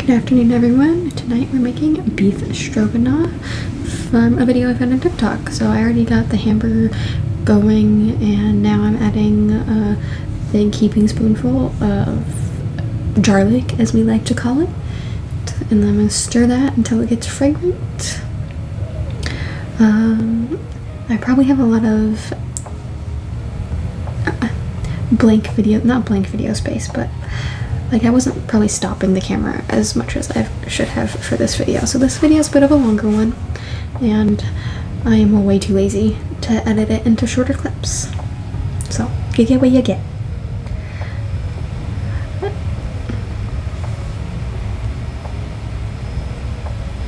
Good afternoon, everyone. Tonight we're making beef stroganoff from a video I found on TikTok. So I already got the hamburger going, and now I'm adding a big heaping spoonful of garlic, as we like to call it. And then I'm going to stir that until it gets fragrant. I probably have a lot of not blank video space, but like I wasn't probably stopping the camera as much as I should have for this video. So this video is a bit of a longer one, and I am way too lazy to edit it into shorter clips. So you get what you get.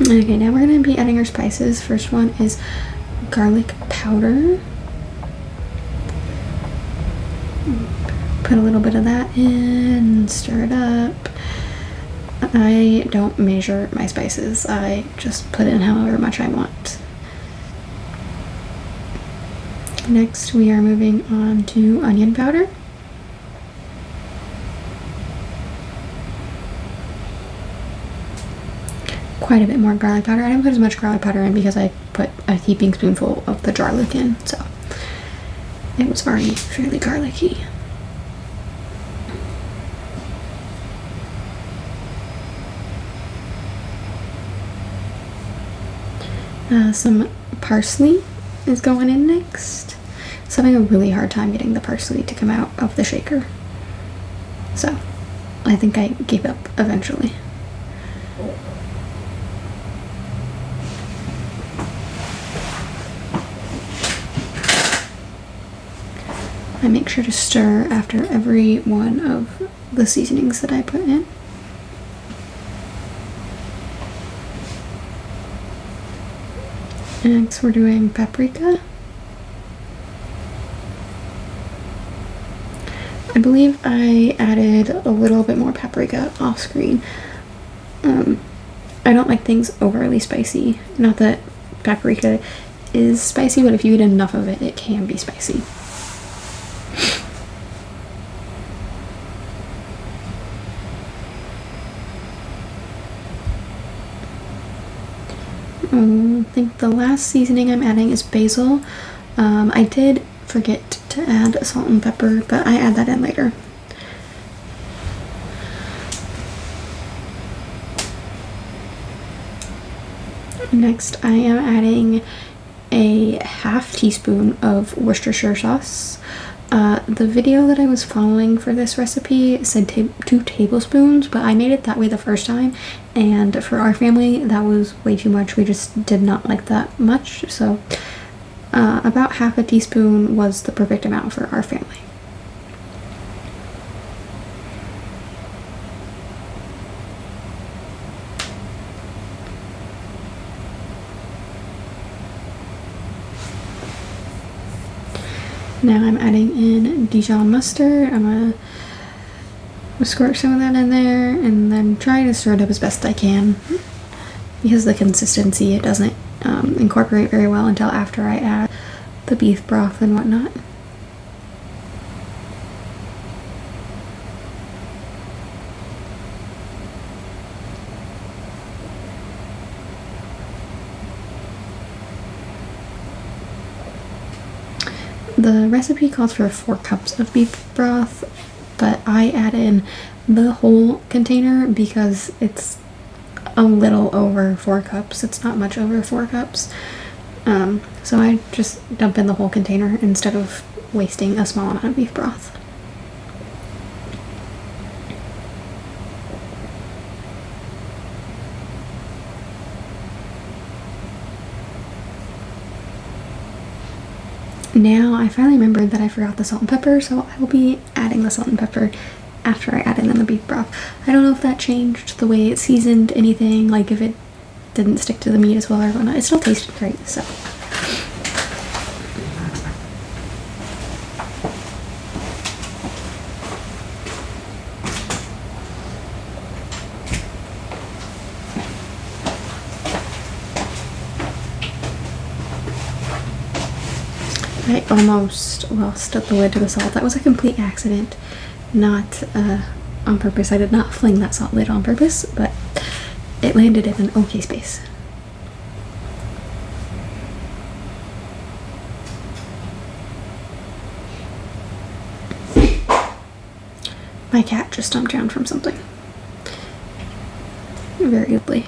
Okay, now we're going to be adding our spices. First one is garlic powder. Put a little bit of that in, stir it up. I don't measure my spices. I just put in however much I want. Next, we are moving on to onion powder. Quite a bit more garlic powder. I didn't put as much garlic powder in because I put a heaping spoonful of the garlic in, so it was already fairly garlicky. Some parsley is going in next. I was having a really hard time getting the parsley to come out of the shaker, so I think I gave up eventually. I make sure to stir after every one of the seasonings that I put in. Next, we're doing paprika. I believe I added a little bit more paprika off screen. I don't like things overly spicy. Not that paprika is spicy, but if you eat enough of it, it can be spicy. I think the last seasoning I'm adding is basil. I did forget to add salt and pepper, but I add that in later. Next, I am adding a half teaspoon of Worcestershire sauce. The video that I was following for this recipe said 2 tablespoons, but I made it that way the first time, and for our family that was way too much. We just did not like that much, so about half a teaspoon was the perfect amount for our family. Now I'm adding in Dijon mustard. I'm gonna squirt some of that in there and then try to stir it up as best I can, because the consistency, it doesn't incorporate very well until after I add the beef broth and whatnot. The recipe calls for 4 cups of beef broth, but I add in the whole container because it's a little over 4 cups. It's not much over 4 cups. So I just dump in the whole container instead of wasting a small amount of beef broth. Now I finally remembered that I forgot the salt and pepper, so I will be adding the salt and pepper after I add in the beef broth. I don't know if that changed the way it seasoned anything, like if it didn't stick to the meat as well or whatnot. It still tasted great, so. I almost lost the lid to the salt. That was a complete accident, not on purpose. I did not fling that salt lid on purpose, but it landed in an okay space. My cat just jumped down from something. Very goodly.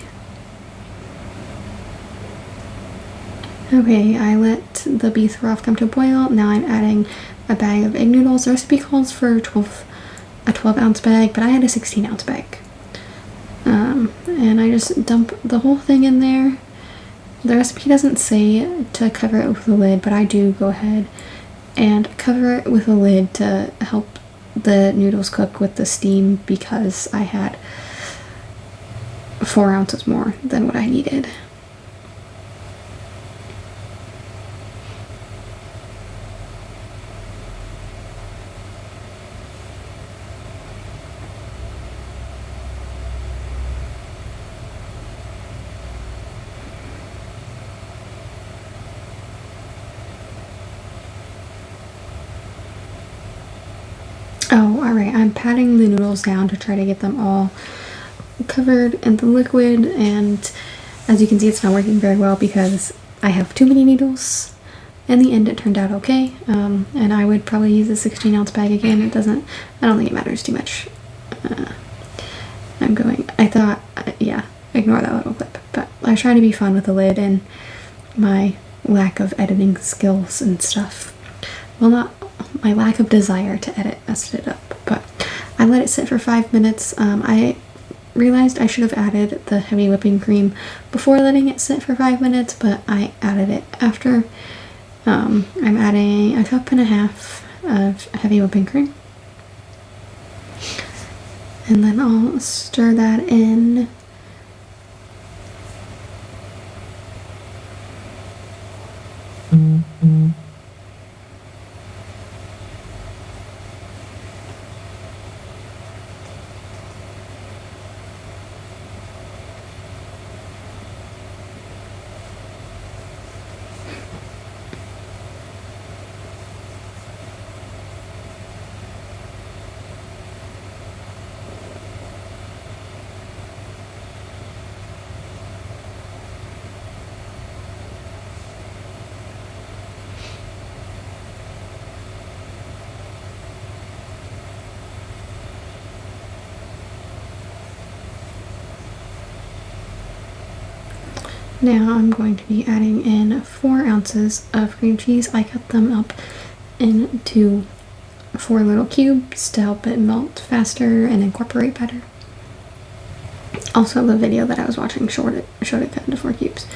Okay, I let the beef broth come to a boil. Now I'm adding a bag of egg noodles. The recipe calls for a 12-ounce bag, but I had a 16-ounce bag. And I just dump the whole thing in there. The recipe doesn't say to cover it with a lid, but I do go ahead and cover it with a lid to help the noodles cook with the steam, because I had 4 ounces more than what I needed. Oh, alright, I'm patting the noodles down to try to get them all covered in the liquid, and as you can see, it's not working very well because I have too many noodles. In the end, it turned out okay, and I would probably use a 16-ounce bag again. I don't think it matters too much. Yeah, ignore that little clip, but I try to be fun with the lid and my lack of editing skills and stuff. Well, not my lack of desire to edit messed it up, but I let it sit for 5 minutes. I realized I should have added the heavy whipping cream before letting it sit for 5 minutes, but I added it after. I'm adding a cup and a half of heavy whipping cream, and then I'll stir that in. Now I'm going to be adding in 4 ounces of cream cheese. I cut them up into 4 little cubes to help it melt faster and incorporate better. Also, the video that I was watching showed it cut into 4 cubes.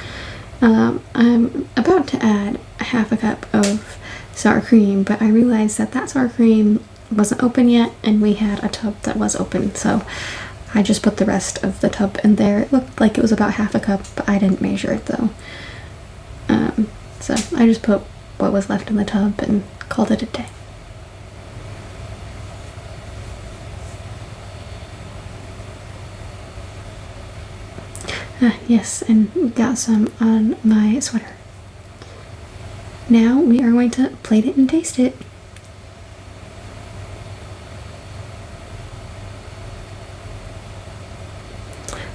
I'm about to add a half a cup of sour cream, but I realized that sour cream wasn't open yet, and we had a tub that was open, so I just put the rest of the tub in there. It looked like it was about half a cup, but I didn't measure it though. So I just put what was left in the tub and called it a day. Yes, and got some on my sweater. Now we are going to plate it and taste it.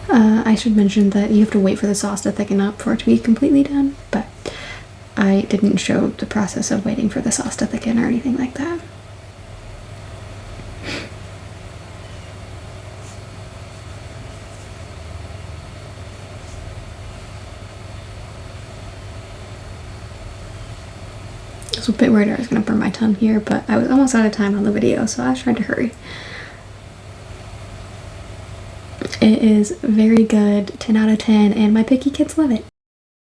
I should mention that you have to wait for the sauce to thicken up for it to be completely done, but I didn't show the process of waiting for the sauce to thicken or anything like that. I was a bit worried I was going to burn my tongue here, but I was almost out of time on the video, so I was trying to hurry. It is very good, 10 out of 10, and my picky kids love it.